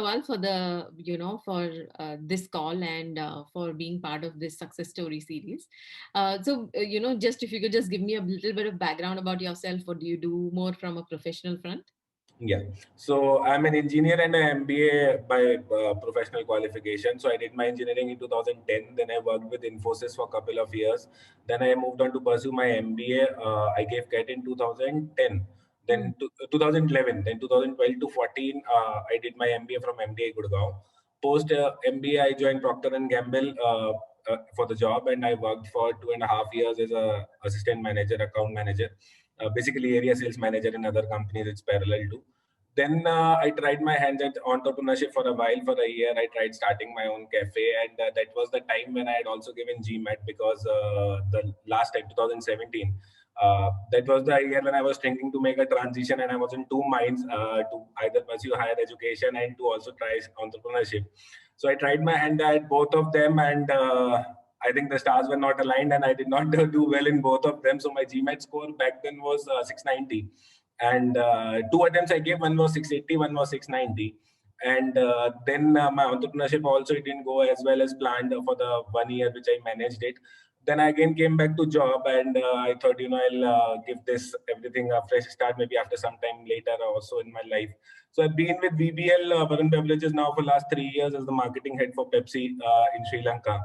Pravaal, for this call and for being part of this success story series. Just if you could just give me a little bit of background about yourself. What do you do more from a professional front? Yeah. So I'm an engineer and an MBA by professional qualification. So I did my engineering in 2010. Then I worked with Infosys for a couple of years. Then I moved on to pursue my MBA. I gave CAT in 2010. Then 2011. Then 2012 to 14, I did my MBA from MDI Gurgaon. Post MBA, I joined Procter and Gamble for the job, and I worked for 2.5 years as a assistant manager, account manager. Basically area sales manager in other companies. It's parallel to. Then I tried my hands at entrepreneurship for a while. For a year, I tried starting my own cafe, and that was the time when I had also given GMAT, because the last time, 2017, that was the year when I was thinking to make a transition, and I was in two minds to either pursue higher education and to also try entrepreneurship. So I tried my hand at both of them, and I think the stars were not aligned, and I did not do well in both of them. So my GMAT score back then was 690, and two attempts I gave. One was 680, one was 690. And then my entrepreneurship also, it didn't go as well as planned for the 1 year which I managed it. Then I again came back to job, and I thought, I'll give this everything a fresh start, maybe after some time later also in my life. So I've been with VBL, Varun Beverages, now for the last 3 years as the marketing head for Pepsi in Sri Lanka.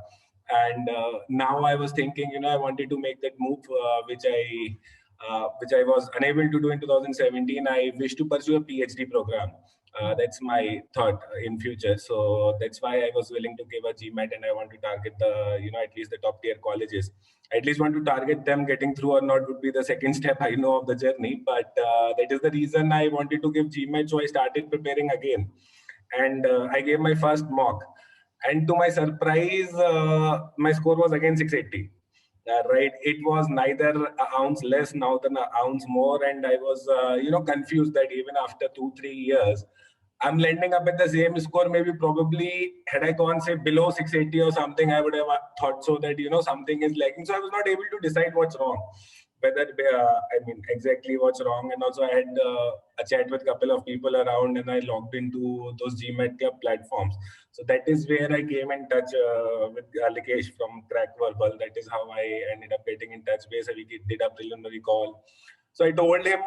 And now I was thinking, I wanted to make that move, which I was unable to do in 2017. I wish to pursue a PhD program. That's my thought in future. So that's why I was willing to give a GMAT, and I want to target the, at least the top tier colleges. I at least want to target them. Getting through or not would be the second step, I know, of the journey. But that is the reason I wanted to give GMAT. So I started preparing again, and I gave my first mock. And to my surprise, my score was again 680. Right, it was neither an ounce less, nor an ounce more, and I was, confused that even after 2-3 years, I'm landing up at the same score. Maybe probably had I gone say below 680 or something, I would have thought so that something is lacking. So I was not able to decide what's wrong, whether exactly what's wrong. And also I had a chat with a couple of people around, and I logged into those GMAT Club platforms. So that is where I came in touch with Likesh from Crackverbal. That is how I ended up getting in touch. Basically, we did a preliminary call. So I told him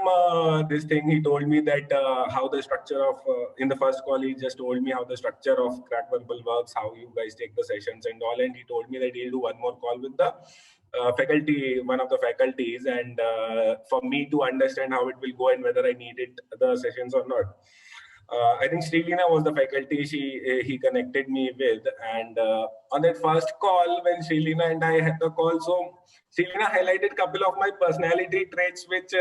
this thing. He told me that how the structure of, in the first call, he just told me how the structure of Crackverbal works, how you guys take the sessions and all. And he told me that he'll do one more call with the faculty, one of the faculties, and for me to understand how it will go and whether I needed the sessions or not. I think Srilina was the faculty he connected me with, and on that first call, when Srilina and I had the call, so Srilina highlighted a couple of my personality traits which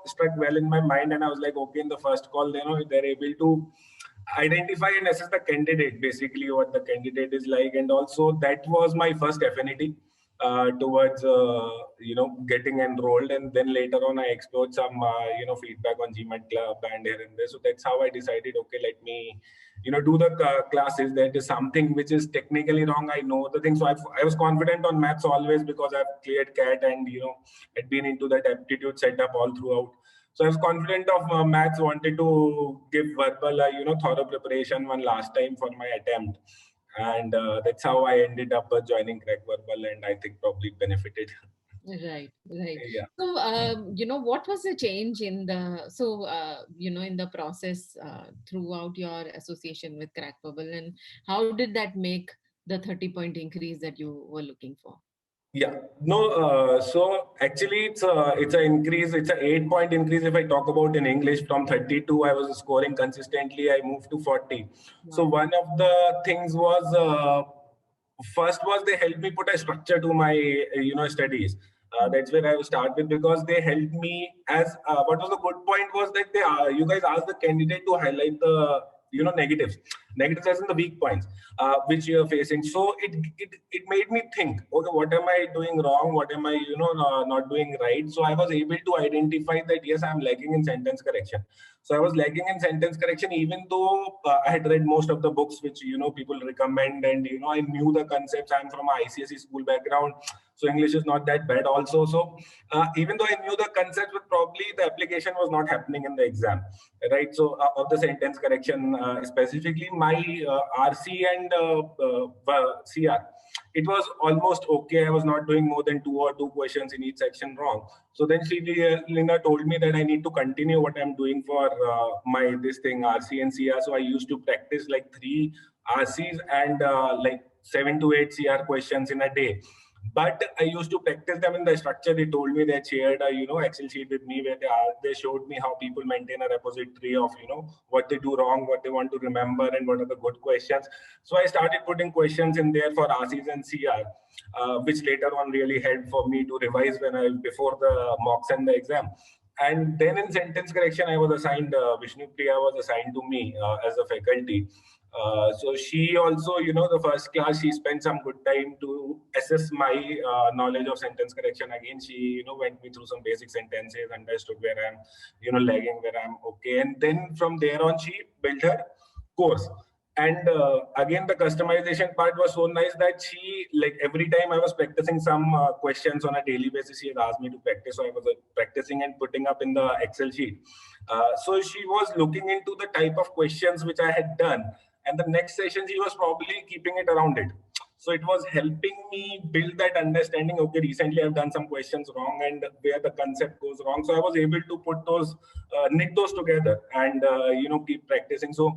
struck well in my mind, and I was like, okay, in the first call, they're able to identify and assess the candidate, basically what the candidate is like, and also that was my first affinity towards getting enrolled. And then later on I explored some feedback on GMAT Club and here and there. So that's how I decided, okay, let me do the classes. That is something which is technically wrong, I know the thing. So I was confident on maths always, because I've cleared CAT and had been into that aptitude setup all throughout. So I was confident of maths, wanted to give verbal thorough preparation one last time for my attempt. And that's how I ended up joining Crackverbal, and I think probably benefited. Right, right. Yeah. So, what was the change in in the process throughout your association with Crackverbal, and how did that make the 30-point increase that you were looking for? Yeah, no, so actually it's an increase, it's an 8-point increase. If I talk about in English, from 32, I was scoring consistently, I moved to 40. Wow. So one of the things was, first was they helped me put a structure to my, studies. That's where I will start with, because they helped me as, what was the good point was that you guys asked the candidate to highlight the, negatives as in the weak points which you're facing. So it made me think, okay, what am I doing wrong, what am I not doing right? So I was able to identify that yes, I'm lacking in sentence correction. So I was lacking in sentence correction, even though I had read most of the books which people recommend, and I knew the concepts. I'm from a ICSE school background, So English is not that bad also. So even though I knew the concepts, but probably the application was not happening in the exam, right? So of the sentence correction, specifically my RC and CR, it was almost okay. I was not doing more than two questions in each section wrong. So then Lina told me that I need to continue what I'm doing for my this thing RC and CR. So I used to practice like 3 RCs and like 7 to 8 CR questions in a day. But I used to practice them in the structure. They told me they shared a Excel sheet with me where they showed me how people maintain a repository of what they do wrong, what they want to remember, and what are the good questions. So I started putting questions in there for RCs and CR, which later on really helped for me to revise before the mocks and the exam. And then in sentence correction, I was assigned Vishnu Priya was assigned to me as a faculty. So she also, the first class, she spent some good time to assess my knowledge of sentence correction. Again, she, went me through some basic sentences, understood where I'm, lagging, where I'm okay. And then from there on, she built her course. And again, the customization part was so nice that she, like every time I was practicing some questions on a daily basis, she had asked me to practice. So I was practicing and putting up in the Excel sheet. So she was looking into the type of questions which I had done. And the next session, she was probably keeping it around it. So it was helping me build that understanding. Okay, recently I've done some questions wrong and where the concept goes wrong. So I was able to put those, knit those together and, keep practicing. So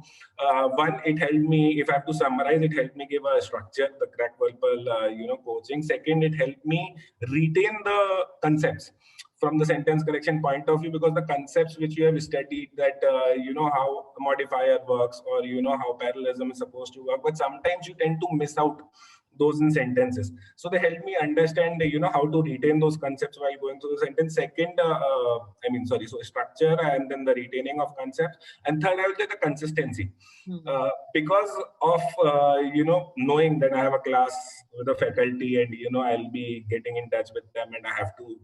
one, it helped me, if I have to summarize, it helped me give a structure, the Crackverbal, coaching. Second, it helped me retain the concepts from the sentence correction point of view, because the concepts which you have studied, that how a modifier works, or how parallelism is supposed to work, but sometimes you tend to miss out those in sentences. So they help me understand how to retain those concepts while going through the sentence. Second, so structure, and then the retaining of concepts. And third, I will say the consistency. Because of knowing that I have a class with the faculty, and I'll be getting in touch with them, and I have to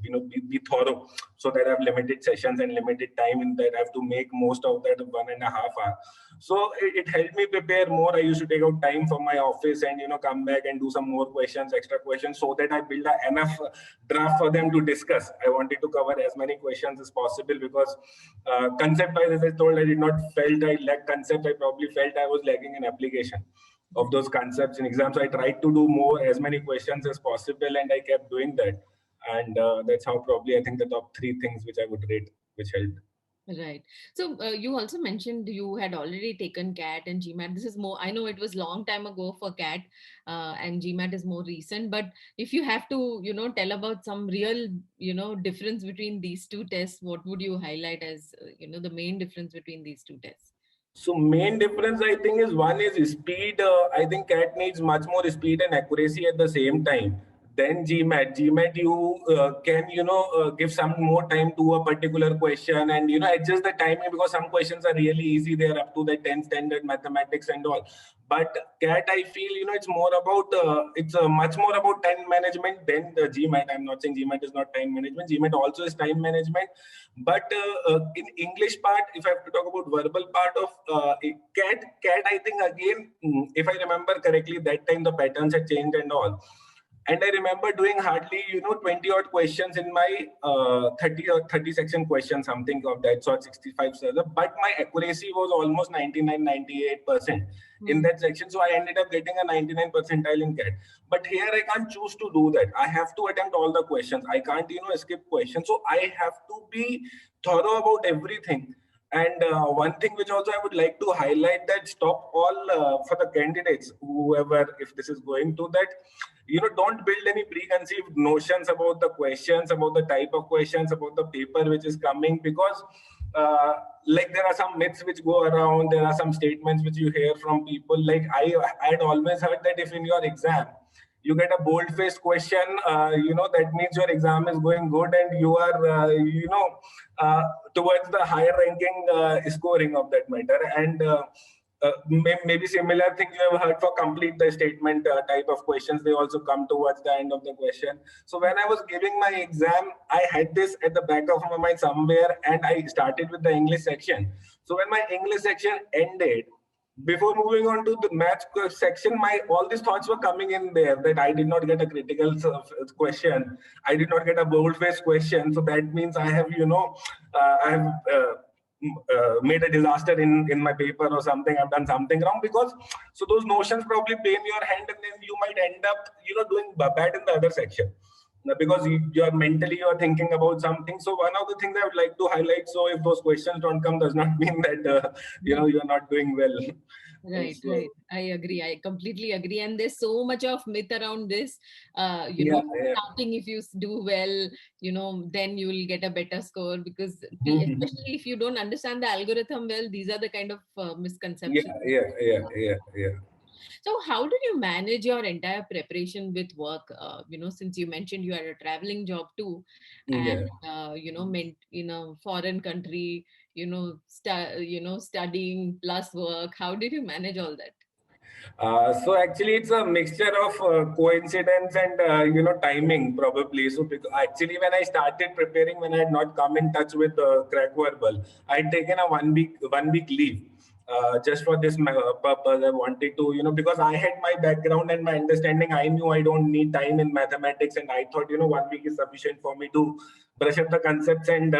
be thorough, so that I have limited sessions and limited time in that I have to make most of that 1.5 hours. So it helped me prepare more. I used to take out time from my office and come back and do some more questions, extra questions, so that I build enough draft for them to discuss. I wanted to cover as many questions as possible, because concept-wise, as I told, I did not felt I lacked concept. I probably felt I was lagging in application of those concepts in exams. So I tried to do more, as many questions as possible, and I kept doing that. And that's how probably I think the top 3 things which I would rate, which helped. Right. So you also mentioned you had already taken CAT and GMAT. This is more, I know it was long time ago for CAT, and GMAT is more recent, but if you have to, tell about some real, difference between these two tests, what would you highlight as, the main difference between these two tests? So main difference, I think, is one is speed. I think CAT needs much more speed and accuracy at the same time. Then GMAT. GMAT, you can, give some more time to a particular question, and, adjust the timing, because some questions are really easy. They're up to the 10th standard mathematics and all. But CAT, I feel, it's more about, it's much more about time management than the GMAT. I'm not saying GMAT is not time management. GMAT also is time management. But in English part, if I have to talk about verbal part of CAT, I think, again, if I remember correctly, that time the patterns had changed and all. And I remember doing hardly, 20 odd questions in my 30 section question, something of that sort, 65. But my accuracy was almost 99, 98% in that section. So I ended up getting a 99 percentile in CAT. But here I can't choose to do that. I have to attempt all the questions. I can't, skip questions. So I have to be thorough about everything. And one thing which also I would like to highlight, that stop all for the candidates, whoever, if this is going to that, don't build any preconceived notions about the questions, about the type of questions, about the paper which is coming, because like there are some myths which go around, there are some statements which you hear from people. Like I had always heard that if in your exam you get a bold-faced question, that means your exam is going good and you are, towards the higher ranking scoring of that matter. And maybe similar things you have heard for complete the statement type of questions. They also come towards the end of the question. So when I was giving my exam, I had this at the back of my mind somewhere, and I started with the English section. So when my English section ended, before moving on to the maths section, my all these thoughts were coming in there that I did not get a critical question, I did not get a bold-faced question, so that means I have, I have made a disaster in my paper or something. I've done something wrong, because so those notions probably play in your hand, and then you might end up, doing bad in the other section. Because you're mentally you're thinking about something. So one of the things I would like to highlight, so if those questions don't come, does not mean that you're not doing well. Right, So, right. I agree. I completely agree. And there's so much of myth around this. yeah, yeah. Counting if you do well, then you will get a better score, because Mhm. especially if you don't understand the algorithm well, these are the kind of Yeah, misconceptions. yeah, yeah, yeah, yeah. So how did you manage your entire preparation with work? Since you mentioned you had a traveling job too, and Yeah. meant in a foreign country, studying plus work. How did you manage all that? So actually, it's a mixture of coincidence and timing probably. So actually, when I started preparing, when I had not come in touch with Crackverbal, I had taken a one week leave. Just for this purpose, I wanted to, because I had my background and my understanding. I knew I don't need time in mathematics, and I thought, one week is sufficient for me to brush up the concepts and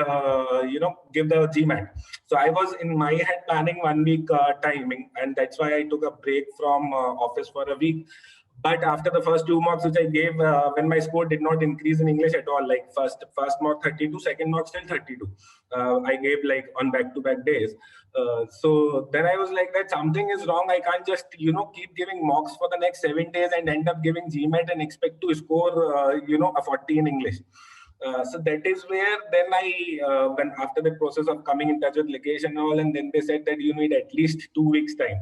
give the GMAT. So I was in my head planning 1 week timing, and that's why I took a break from office for a week. But after the first two marks which I gave, when my score did not increase in English at all, like first mark 32, second mark still 32. I gave like on back-to-back days. So then I was like that something is wrong. I can't just keep giving mocks for the next 7 days and end up giving GMAT and expect to score a 40 in English. So that is where then when after the process of coming in touch with legation and all, and then they said that you need at least 2 weeks time,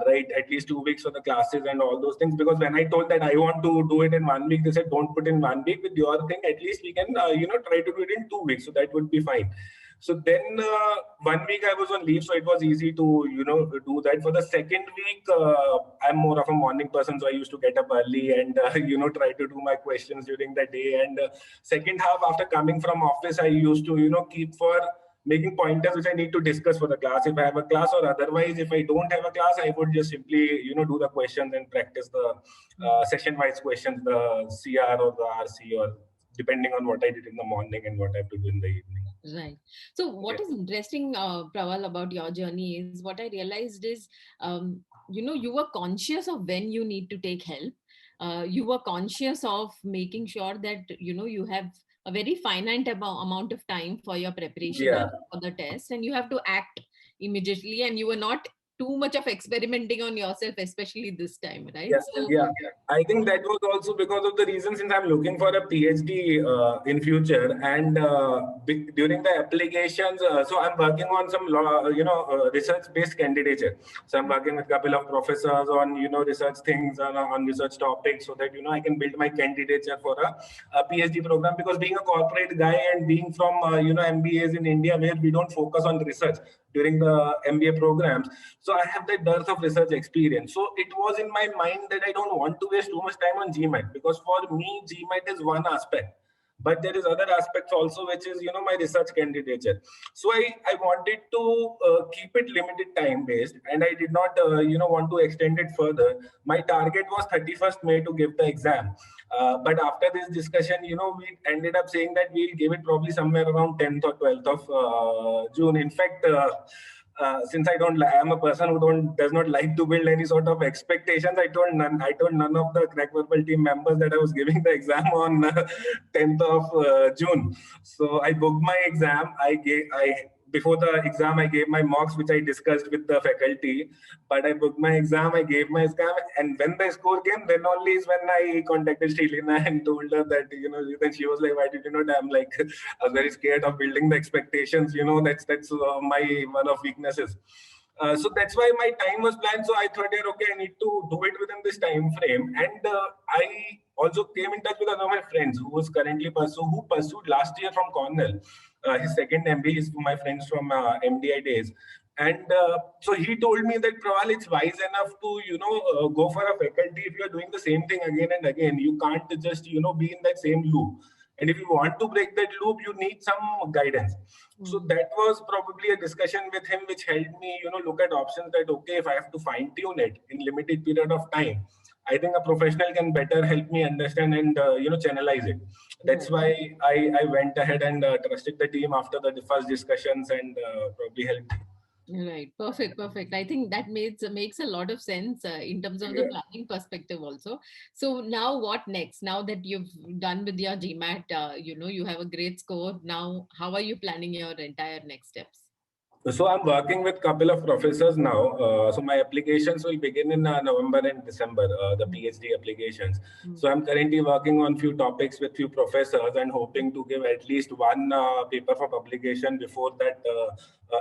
right? At least 2 weeks for the classes and all those things. Because when I told that I want to do it in 1 week, they said don't put in 1 week with your thing. At least we can try to do it in 2 weeks, so that would be fine. So then 1 week I was on leave, so it was easy to do that. For the second week, I'm more of a morning person, so I used to get up early and try to do my questions during the day. And second half, after coming from office, I used to keep for making pointers which I need to discuss for the class if I have a class, or otherwise if I don't have a class, I would just simply do the questions and practice the session-wise questions, the CR or the RC, or depending on what I did in the morning and what I have to do in the evening. Right. So Yeah. what is interesting, Praval, about your journey is what I realized is, you were conscious of when you need to take help. You were conscious of making sure that, you have a very finite amount of time for your preparation Yeah. for the test, and you have to act immediately, and you were not too much of experimenting on yourself, especially this time, right? Yeah, So, yeah. I think that was also because of the reason, since I'm looking for a PhD in future, and during the applications, so I'm working on some research-based candidature. So I'm working with a couple of professors on research things on research topics, so that I can build my candidature for a PhD program. Because being a corporate guy and being from MBAs in India, where we don't focus on research during the MBA programs, so I have that dearth of research experience. So it was in my mind that I don't want to waste too much time on GMAT, because for me GMAT is one aspect, but there is other aspects also, which is my research candidature. So I wanted to keep it limited time based, and I did not want to extend it further. My target was 31st May to give the exam, but after this discussion, we ended up saying that we'll give it probably somewhere around 10th or 12th of June. In fact, since I'm a person who does not like to build any sort of expectations. I told none of the Crackverbal team members that I was giving the exam on 10th of June. So I booked my exam. Before the exam, I gave my mocks, which I discussed with the faculty. But I booked my exam, I gave my exam, and when the score came, then only is when I contacted Srilina and told her that, then she was like, "Why did you not?" I'm like, I was very scared of building the expectations. That's my one of weaknesses. So that's why my time was planned. So I thought, yeah, okay, I need to do it within this time frame. And I also came in touch with one of my friends who pursued last year from Cornell. His second MBA is my friends from MDI days. And so he told me that, Pravaal, it's wise enough to, go for a faculty if you're doing the same thing again and again. You can't just, be in that same loop. And if you want to break that loop, you need some guidance. So that was probably a discussion with him which helped me, look at options that, okay, if I have to fine tune it in limited period of time, I think a professional can better help me understand and, channelize it. That's Right. why I went ahead and trusted the team after the first discussions and probably helped. Right. Perfect. Perfect. I think that makes a lot of sense in terms of the Yeah. planning perspective also. So now what next? Now that you've done with your GMAT, you have a great score. Now, how are you planning your entire next steps? So I'm working with couple of professors now. So my applications will begin in November and December, the PhD applications. Mm. So I'm currently working on few topics with few professors and hoping to give at least one paper for publication before that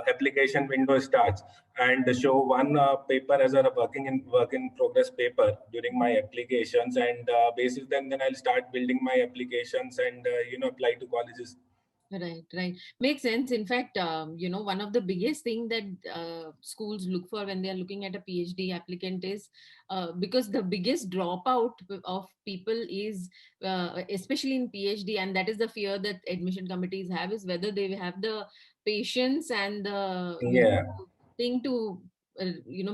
application window starts, and show one paper as a work in progress paper during my applications, and basis then I'll start building my applications and apply to colleges. Right, right. Makes sense. In fact, one of the biggest thing that schools look for when they are looking at a PhD applicant is because the biggest dropout of people is, especially in PhD, and that is the fear that admission committees have, is whether they have the patience and the, Yeah. thing to,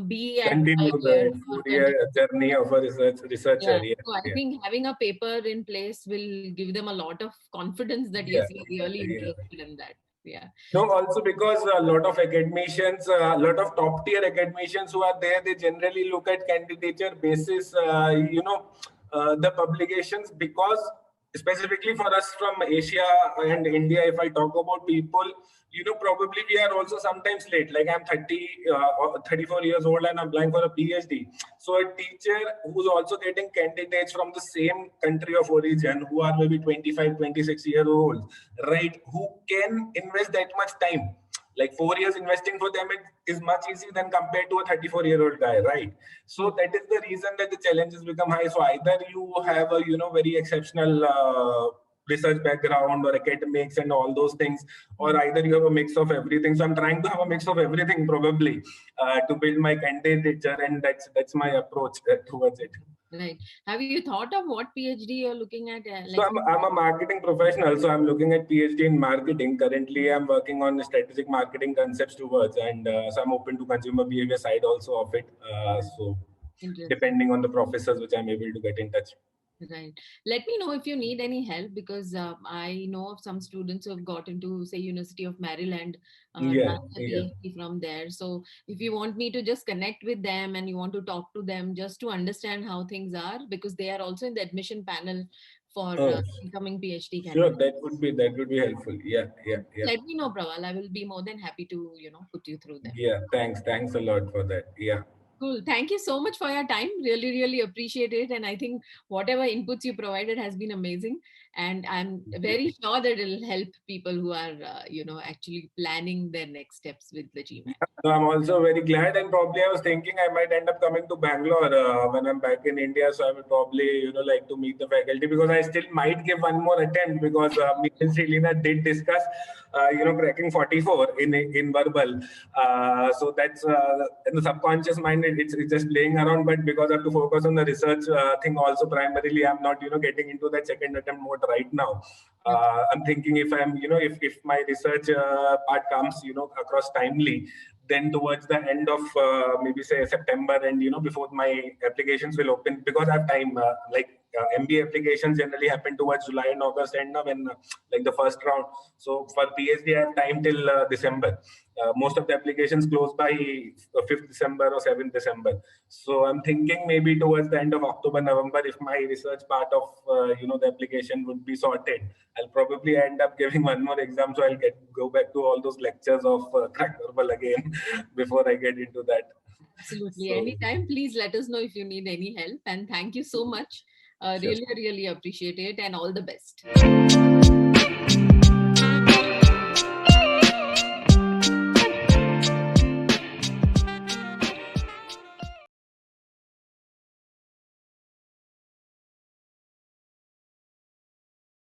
be at Continue 5 years the or 4 year continue. journey of a researcher. Yeah. Yeah, So I yeah, think having a paper in place will give them a lot of confidence that yeah, yes, we're really yeah. interested in that. Yeah. No, also because a lot of academicians, a lot of top tier academicians who are there, they generally look at candidature basis, the publications, because specifically for us from Asia and India, if I talk about people, probably we are also sometimes late. Like I'm 30, 34 years old and I'm applying for a PhD. So a teacher who's also getting candidates from the same country of origin who are maybe 25, 26 years old, right, who can invest that much time. Like 4 years investing for them is much easier than compared to a 34-year-old guy, right? So that is the reason that the challenges become high. So either you have a very exceptional research background or academics and all those things, or either you have a mix of everything. So I'm trying to have a mix of everything probably to build my candidature, and that's my approach towards it. Right. Have you thought of what PhD you're looking at? So I'm a marketing professional. So I'm looking at PhD in marketing. Currently, I'm working on strategic marketing concepts towards, and so I'm open to consumer behavior side also of it. So Interesting. depending on the professors which I'm able to get in touch. Right. Let me know if you need any help because I know of some students who have got into, say, University of Maryland, Yeah, done a yeah. PhD from there. So if you want me to just connect with them and you want to talk to them just to understand how things are, because they are also in the admission panel for Oh, incoming PhD sure. candidates. That would be helpful. Yeah, yeah, yeah, Let me know, Praval. I will be more than happy to, put you through them. yeah. Thanks a lot for that. Yeah. Cool. Thank you so much for your time. Really, really appreciate it. And I think whatever inputs you provided has been amazing. And I'm very sure that it'll help people who are, actually planning their next steps with the GMAT. So I'm also very glad, and probably I was thinking I might end up coming to Bangalore when I'm back in India. So I would probably, like to meet the faculty, because I still might give one more attempt, because me and Selena did discuss, cracking 44 in verbal. So that's in the subconscious mind. It's just playing around, but because I have to focus on the research thing also primarily, I'm not, getting into that second attempt mode right now. I'm thinking if I'm, if my research part comes, across timely, then towards the end of maybe say September, and before my applications will open, because I have time. MBA applications generally happen towards July and August, and when like the first round. So for PhD, I have time till December. Most of the applications close by 5th December or 7th December. So I'm thinking maybe towards the end of October, November, if my research part of the application would be sorted, I'll probably end up giving one more exam. So I'll go back to all those lectures of Crackverbal again before I get into that. Absolutely. So Anytime, please let us know if you need any help. And thank you so much. sure. Really, really appreciate it and all the best.